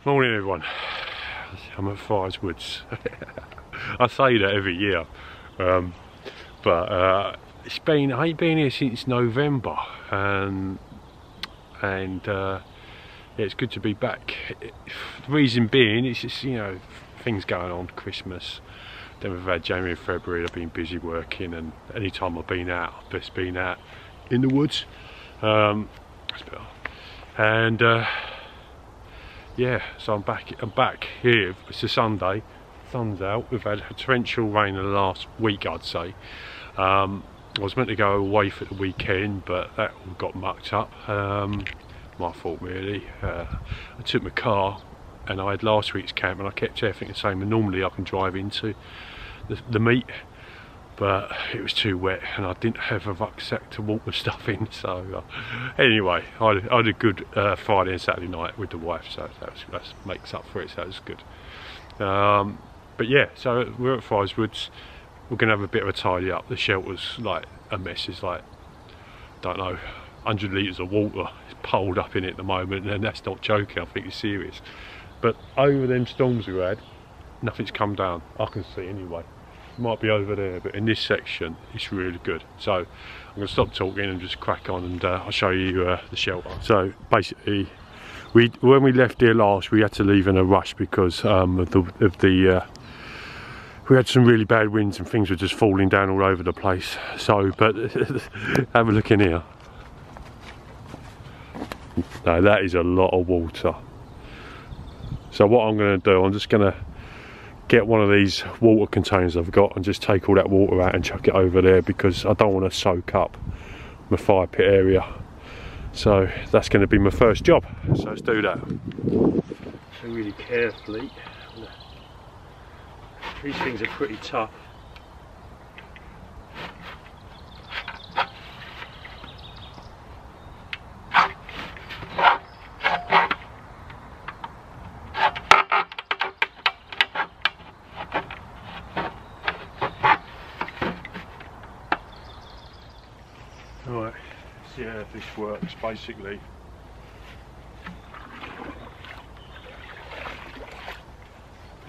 Morning everyone, I'm at Friars Woods. I say that every year, but I ain't been here since November, and yeah, it's good to be back. The reason being, it's just, you know, things going on, Christmas, then we've had January and February, I've been busy working, and any time I've been out, I've just been out in the woods. Yeah, so I'm back here. It's a Sunday, sun's out. We've had torrential rain in the last week, I'd say. I was meant to go away for the weekend, but that all got mucked up. My fault really. I took my car and I had last week's camp and I kept everything the same, and normally I can drive into the meet, but it was too wet and I didn't have a rucksack to walk the stuff in. So anyway, I had a good Friday and Saturday night with the wife, so that makes up for it, so that was good. But yeah, so we're at Friars Woods. We're gonna have a bit of a tidy up. The shelter's like a mess. It's like, don't know, 100 litres of water is piled up in it at the moment, and that's not joking, I think it's serious. But over them storms we had, nothing's come down, I can see anyway. Might be over there, but in this section it's really good. So I'm going to stop talking and just crack on, and I'll show you the shelter. So basically, when we left here last, we had to leave in a rush because we had some really bad winds and things were just falling down all over the place. So, but have a look in here. No, that is a lot of water. So what I'm going to do, I'm just going to get one of these water containers I've got and just take all that water out and chuck it over there, because I don't want to soak up my fire pit area. So that's going to be my first job, so let's do that. So really carefully, these things are pretty tough. Right, see how this works basically.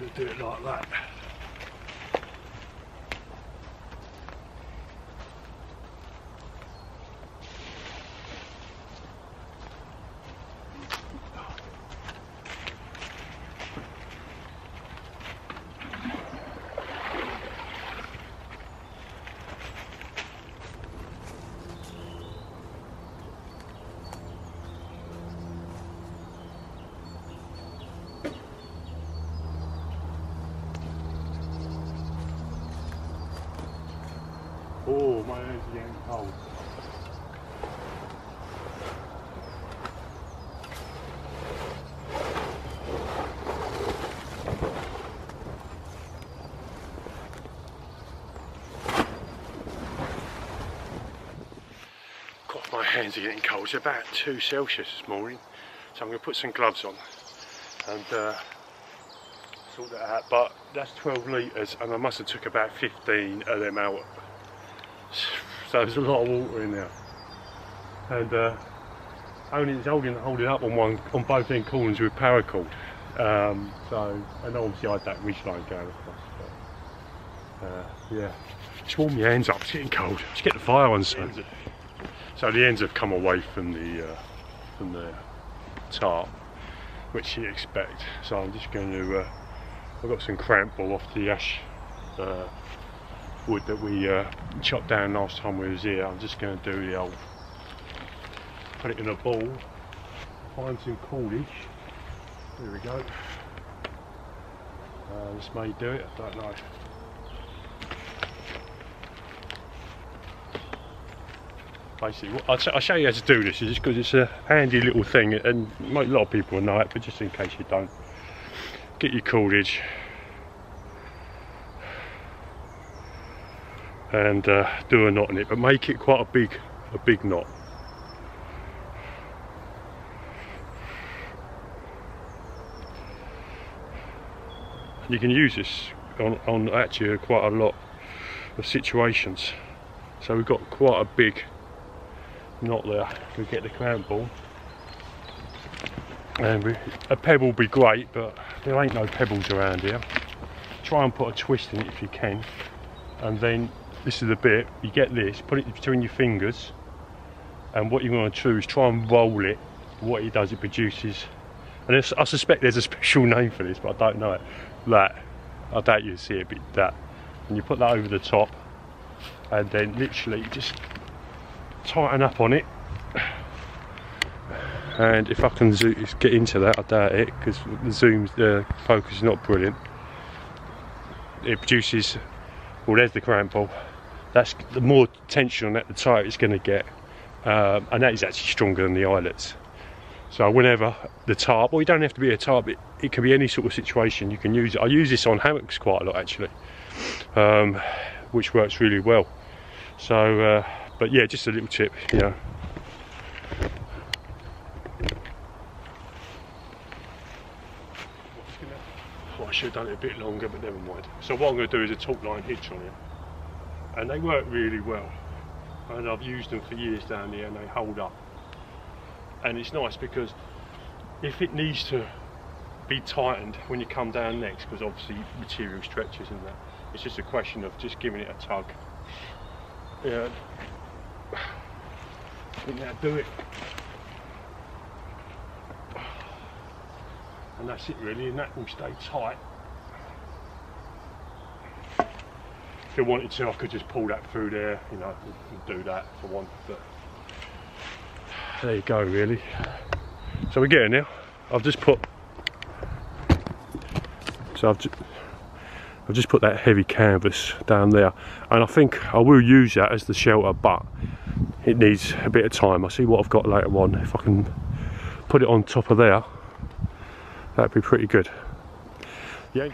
Just do it like that. Oh, my hands are getting cold. God, my hands are getting cold. It's about 2 Celsius this morning, so I'm going to put some gloves on and sort that out. But that's 12 litres, and I must have took about 15 of them out. So there's a lot of water in there, and it's holding up on both end corners with paracord. So, and obviously I had that ridge line going across. But, yeah, just warm your hands up. It's getting cold. Just get the fire on. So the ends have come away from the tarp, which you expect. So I'm just going to. I've got some cramp ball off the ash wood that we chopped down last time we was here. I'm just going to do the old, put it in a ball, find some cordage. There we go. This may do it, I don't know. Basically, I'll show you how to do this, just because it's a handy little thing, and a lot of people know it, but just in case you don't, get your cordage and do a knot in it, but make it quite a big knot. You can use this on actually quite a lot of situations. So we've got quite a big knot there. We get the cramp ball. And a pebble would be great, but there ain't no pebbles around here. Try and put a twist in it if you can, and then this is the bit, you get this, put it between your fingers, and what you want to do is try and roll it. What it does, it produces, and I suspect there's a special name for this, but I don't know it. That, I doubt you'll see it, but that. And you put that over the top, and then literally just tighten up on it. And if I can get into that, I doubt it, because the focus is not brilliant. It produces, well, there's the cramp ball. That's the more tension on that, the tighter it's going to get, and that is actually stronger than the eyelets. So whenever the tarp, or you don't have to be a tarp, it can be any sort of situation, you can use it. I use this on hammocks quite a lot actually, which works really well. So, but yeah, just a little tip, you know. Oh, I should have done it a bit longer, but never mind. So what I'm going to do is a torque line hitch on it, and they work really well. And I've used them for years down here, and they hold up. And it's nice because if it needs to be tightened when you come down next, because obviously material stretches and that, it's just a question of just giving it a tug. Yeah, I think that'll do it. And that's it really, and that will stay tight. If I wanted to, I could just pull that through there, you know, and do that if I want, but there you go really. So we're getting there. I've just put that heavy canvas down there, and I think I will use that as the shelter, but it needs a bit of time. I'll see what I've got later on. If I can put it on top of there, that'd be pretty good. Yeah.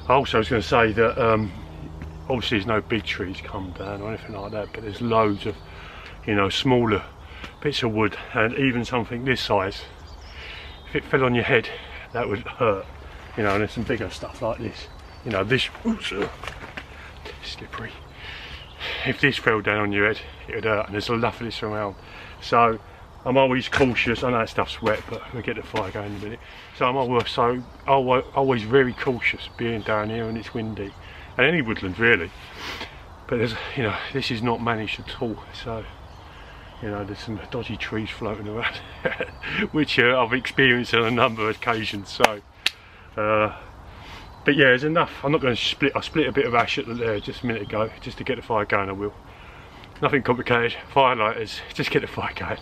Also, I was going to say that obviously there's no big trees come down or anything like that, but there's loads of, you know, smaller bits of wood, and even something this size, if it fell on your head, that would hurt, you know. And there's some bigger stuff like this, you know, this, slippery. If this fell down on your head, it would hurt, and there's enough of this around. So I'm always cautious. I know that stuff's wet, but we'll get the fire going in a minute. So I'm always very cautious being down here, and it's windy, and any woodland really. But there's, you know, this is not managed at all. So You know, there's some dodgy trees floating around, which I've experienced on a number of occasions. So, but yeah, there's enough. I'm not going to split. I split a bit of ash there just a minute ago, just to get the fire going. I will. Nothing complicated. Firelighters, just get the fire going.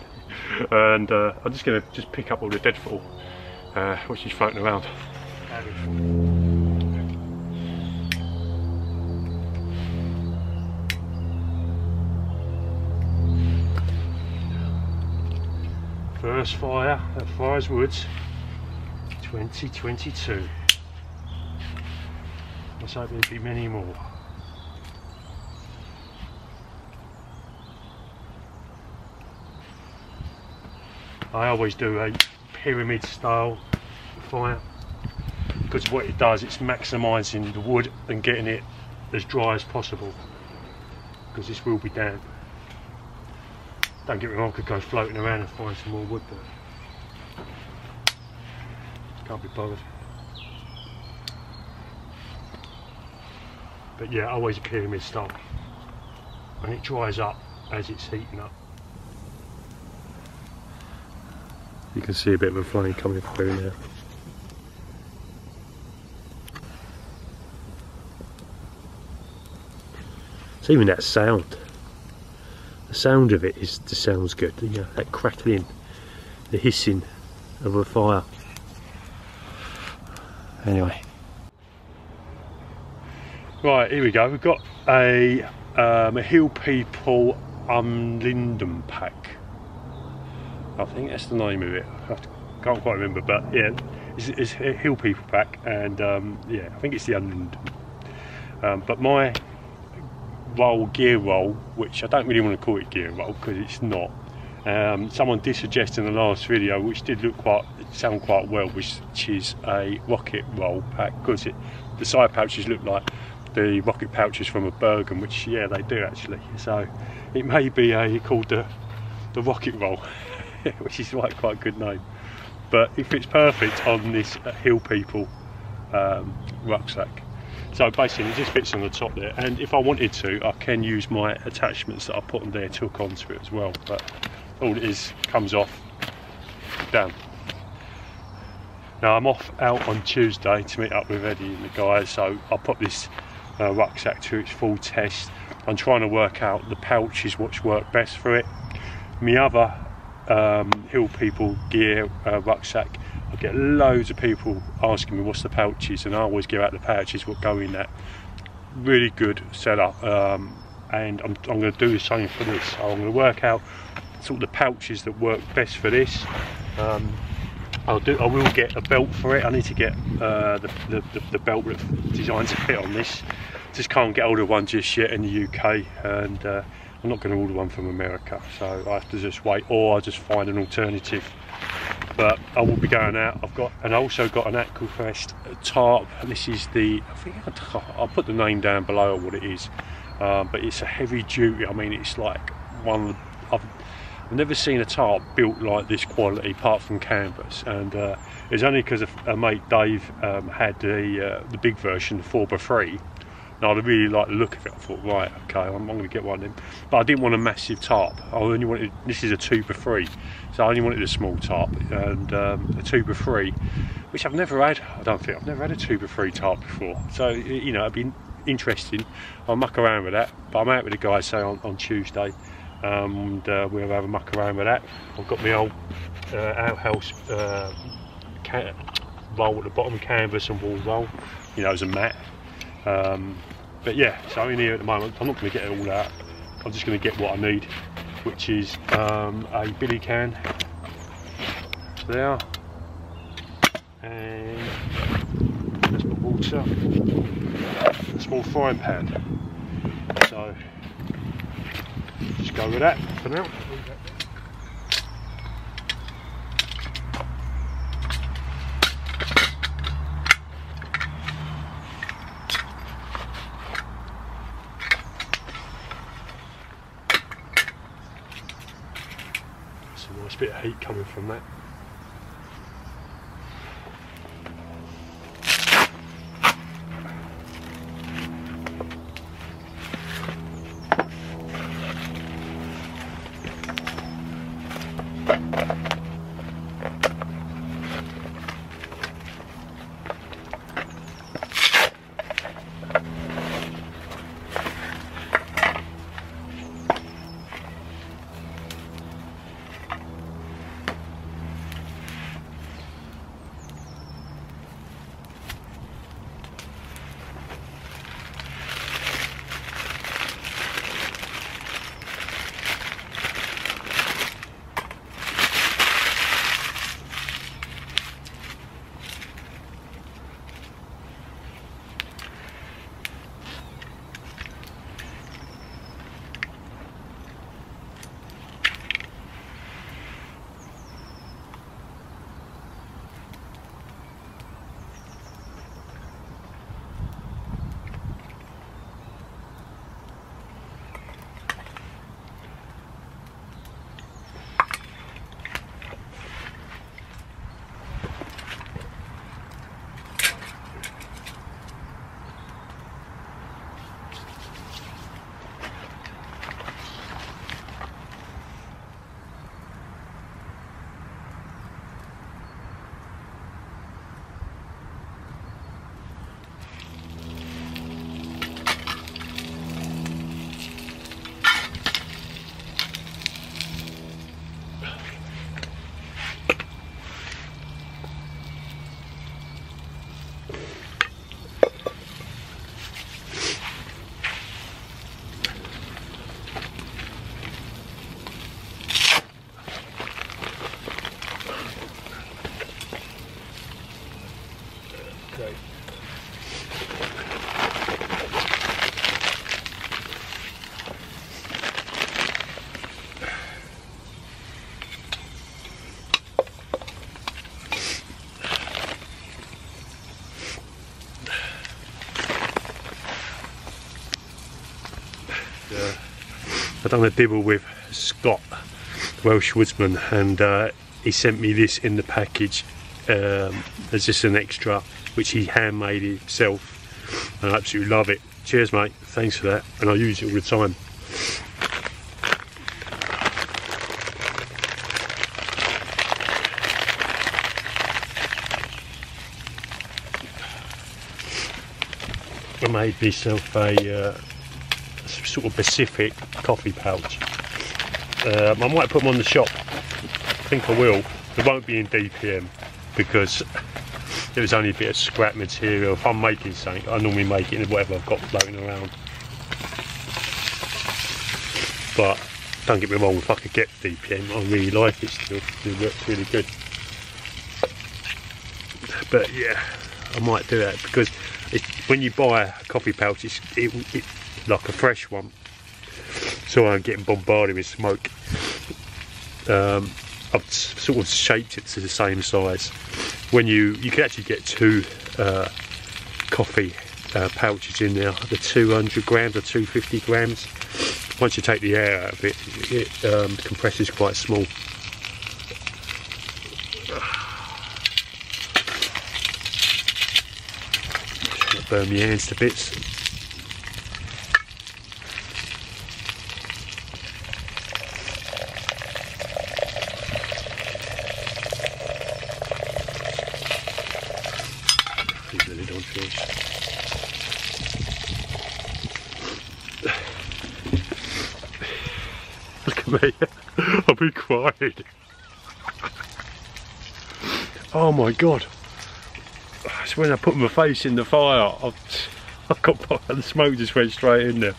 And I'm just going to pick up all the deadfall, which is floating around. First fire at Friars Woods 2022. Let's hope there'll be many more. I always do a pyramid style fire because what it does, it's maximising the wood and getting it as dry as possible, because this will be damp. Don't get me wrong, I could go floating around and find some more wood, but can't be bothered. But yeah, always a pyramid style, and it dries up as it's heating up. You can see a bit of a flame coming through now. It's even that sound. The sound of it just sounds good. You know, that crackling, the hissing of a fire. Anyway. Right, here we go. We've got a Hill People Linden pack. I think that's the name of it. I can't quite remember, but yeah, it's a Hill People pack, and yeah, I think it's the Unlinden. But my gear roll, which I don't really want to call it gear roll because it's not. Someone did suggest in the last video, which did sound quite well, which is a rocket roll pack, because the side pouches look like the rocket pouches from a Bergen, which yeah, they do actually. So it may be called the rocket roll. Which is quite a good name, but it fits perfect on this Hill People rucksack. So basically it just fits on the top there, and if I wanted to, I can use my attachments that I put on there to hook onto it as well, but all it is comes off, down. Now I'm off out on Tuesday to meet up with Eddie and the guys, so I'll put this rucksack to its full test. I'm trying to work out the pouches which work best for it. My other Hill People gear rucksack, I get loads of people asking me what's the pouches, and I always give out the pouches what go in that. Really good setup, and I'm going to do the same for this. So I'm going to work out sort of the pouches that work best for this. I will get a belt for it. I need to get the belt that's designed to fit on this. Just can't get hold of one just yet in the UK, and I'm not going to order one from America, so I have to just wait, or I'll just find an alternative. But I will be going out. I also got an Aquafest tarp. This is the, I think I'll put the name down below what it is, but it's a heavy duty. I mean, it's like I've never seen a tarp built like this quality apart from canvas, and it's only because a mate Dave had the big version, the 4x3. Now I really like the look of it. I thought, right, okay, I'm going to get one of them. But I didn't want a massive tarp. I only wanted, this is a 2x3, so I only wanted a small tarp, and a 2x3, which I've never had. I don't think I've never had a 2x3 tarp before. So you know, it'd be interesting. I'll muck around with that. But I'm out with the guys, say on Tuesday, and we'll have a muck around with that. I've got my old outhouse roll at the bottom, canvas and wall roll, you know, as a mat. But yeah, so in here at the moment, I'm not going to get it all out. I'm just going to get what I need, which is a billy can there, and that's my water, a small frying pan. So just go with that for now. Nice bit of heat coming from that. I've done a dibble with Scott, Welsh woodsman, and he sent me this in the package as just an extra, which he handmade himself, and I absolutely love it. Cheers mate, thanks for that, and I use it all the time. I made myself a sort of Pacific coffee pouch. I might put them on the shop. I think I will. It won't be in DPM because it was only a bit of scrap material. If I'm making something, I normally make it in whatever I've got floating around. But don't get me wrong, if I could get DPM, I really like it still. It works really good. But yeah, I might do that because when you buy a coffee pouch, it's like a fresh one, so I'm getting bombarded with smoke. I've sort of shaped it to the same size. When you can actually get two coffee pouches in there, the 200 grams or 250 grams. Once you take the air out of it, it compresses quite small. Burn my hands to bits. Leave the lid on first. Look at me, I'll be crying. Oh my god. It's when I put my face in the fire, I got the smoke just went straight in there.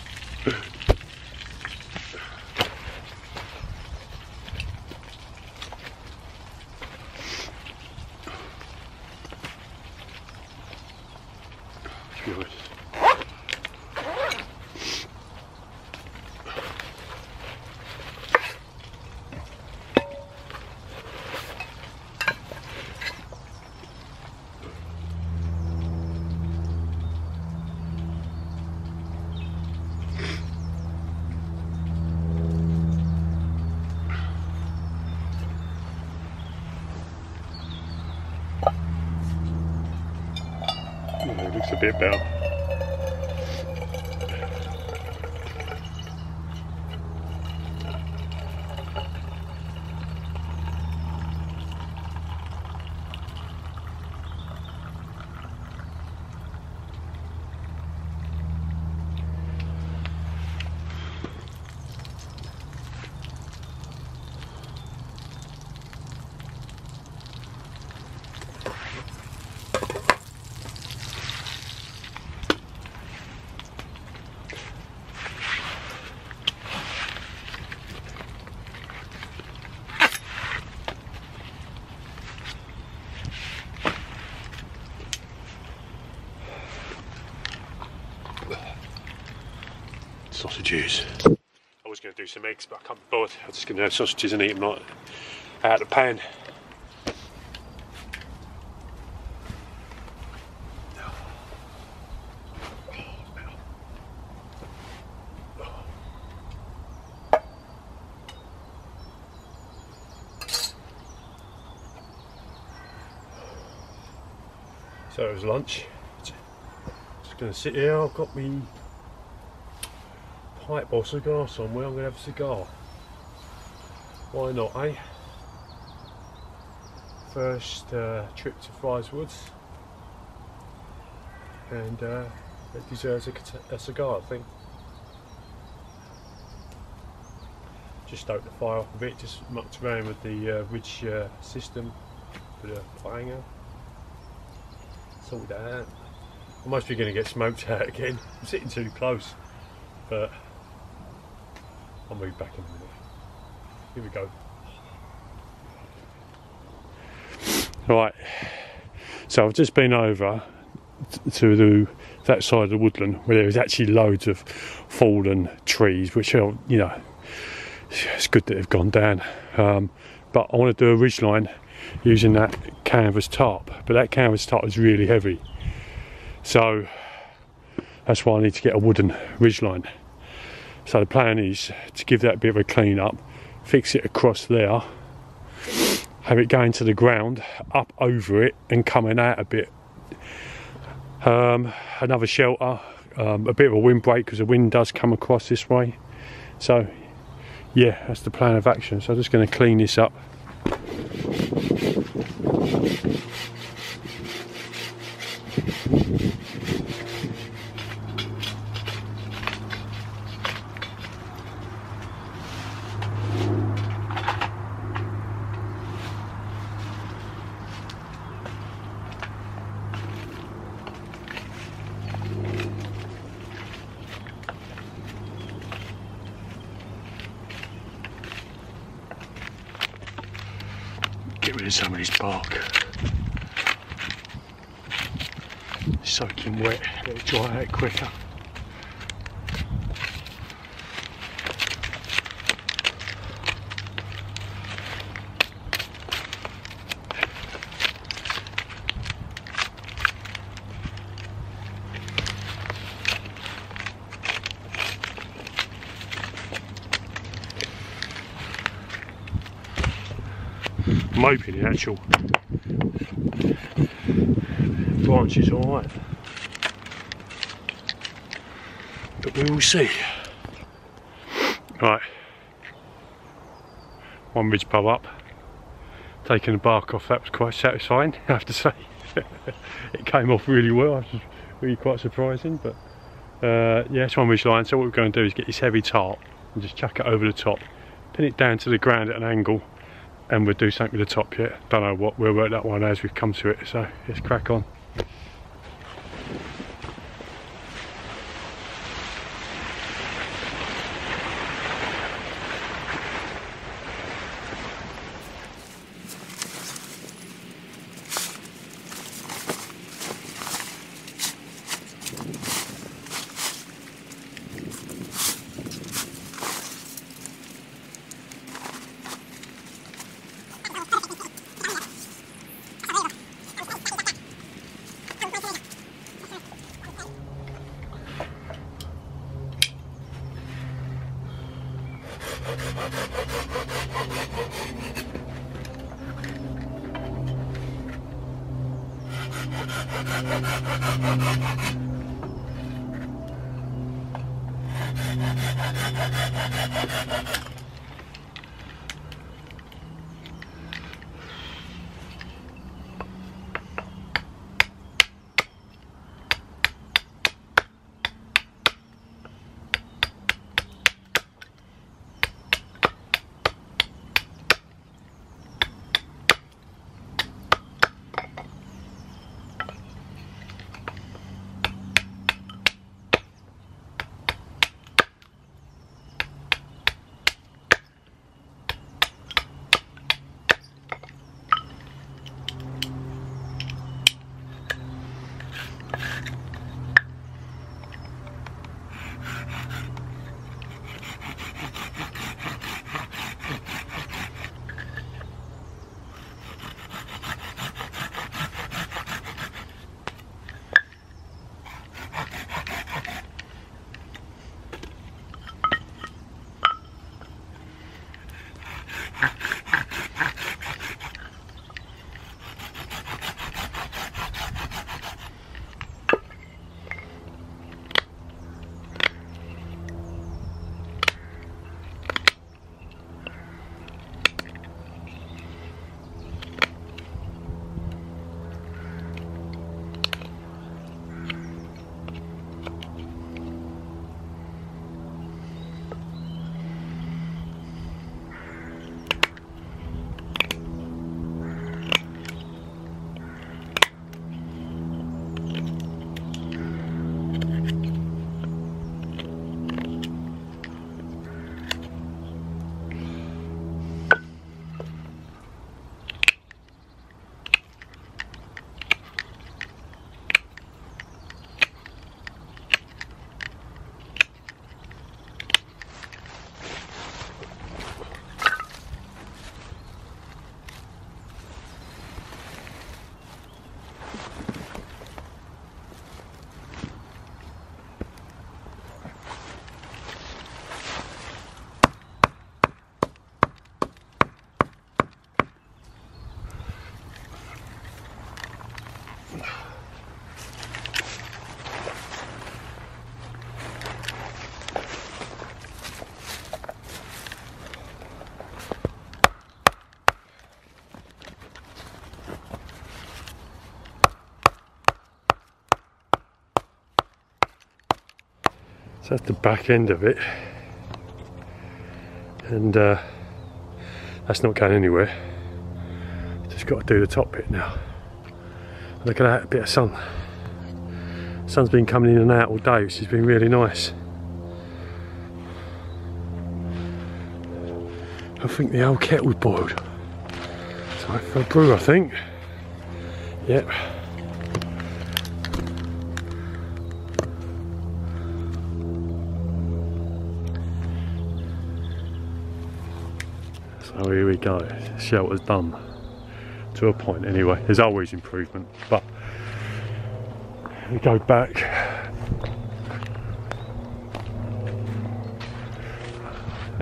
Good. It looks a bit better. Sausages. I was going to do some eggs, but I can't be bothered. I'm just going to have sausages and eat them like out of the pan. So it was lunch. Just going to sit here. I've got me pipe or cigar somewhere. I'm going to have a cigar. Why not, eh? First trip to Friars Woods, and it deserves a cigar, I think. Just stoked the fire up a bit, just mucked around with the ridge system for the hanger. Sort that out. I must be going to get smoked out again. I'm sitting too close, but I'll move back in a minute. Here we go. Right, so I've just been over to that side of the woodland where there is actually loads of fallen trees, which are, you know, it's good that they've gone down. But I want to do a ridgeline using that canvas tarp, but that canvas tarp is really heavy, so that's why I need to get a wooden ridgeline. So the plan is to give that a bit of a clean up, fix it across there, have it going to the ground, up over it and coming out a bit. Another shelter, a bit of a windbreak because the wind does come across this way. So yeah, that's the plan of action. So I'm just going to clean this up. Get rid of some of this bark. It's soaking wet, let it dry out quicker. I'm hoping the actual branch is alright, but we will see. Right, one ridge pole up, taking the bark off, that was quite satisfying, I have to say. It came off really well, it was really quite surprising, but yeah, it's one ridge line. So what we're going to do is get this heavy tarp and just chuck it over the top, pin it down to the ground at an angle, and we'll do something with the top yet. Don't know what, we'll work that one as we come to it, so let's crack on. So that's the back end of it, and that's not going anywhere. Just got to do the top bit now. Look at that, a bit of sun. Sun's been coming in and out all day, which has been really nice. I think the old kettle's boiled. Time for a brew, I think. Yep. So here we go. Shelter's done. To a point anyway. There's always improvement, but we go back.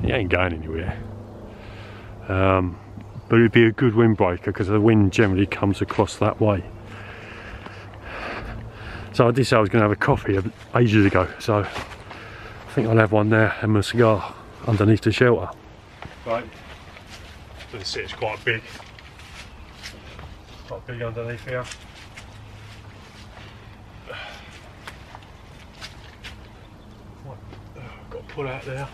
It ain't going anywhere. But it'd be a good windbreaker because the wind generally comes across that way. So I did say I was going to have a coffee ages ago, so I think I'll have one there and my cigar underneath the shelter. Right, you can see it's quite big. Quite big underneath here. Got to pull out there.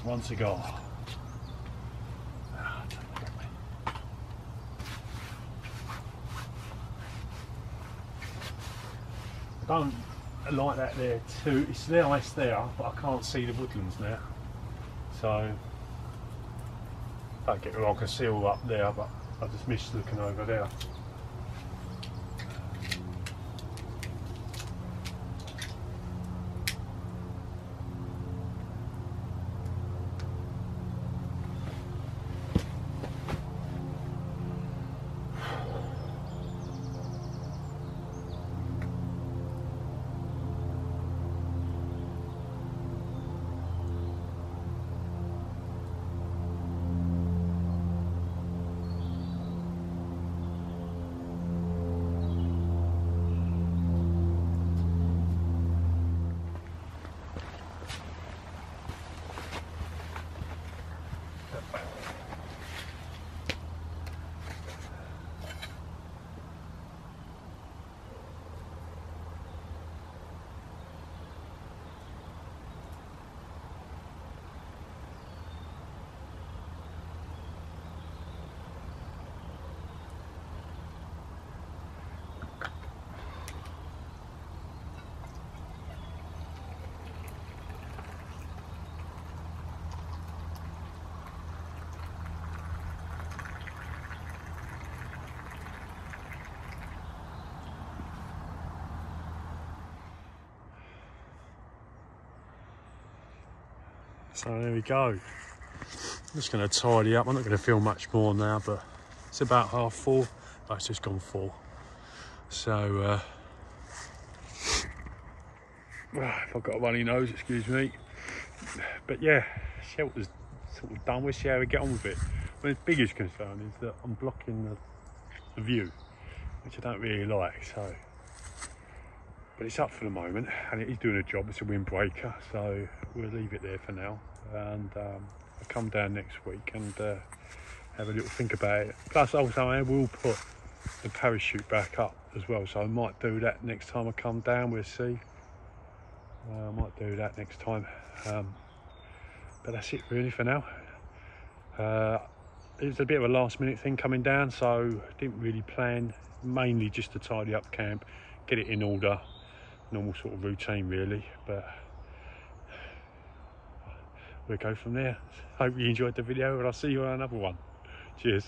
One cigar. I don't like that there too. It's nice there, but I can't see the woodlands now. So, don't get me wrong, I can see all up there, but I just miss looking over there. So there we go. I'm just going to tidy up. I'm not going to film much more now, but it's about 4:30. Oh, it's just gone 4. So, if I've got a runny nose, excuse me. But yeah, shelter's sort of done. We'll see how we get on with it. But the biggest concern is that I'm blocking the view, which I don't really like. So, but it's up for the moment, and it is doing a job. It's a windbreaker, so we'll leave it there for now. And I'll come down next week and have a little think about it. Plus, also, I will put the parachute back up as well, so I might do that next time I come down. We'll see. I might do that next time. But that's it really for now. It was a bit of a last minute thing coming down, so didn't really plan, mainly just to tidy up camp, get it in order, normal sort of routine really, but we'll go from there. Hope you enjoyed the video, and I'll see you on another one. Cheers.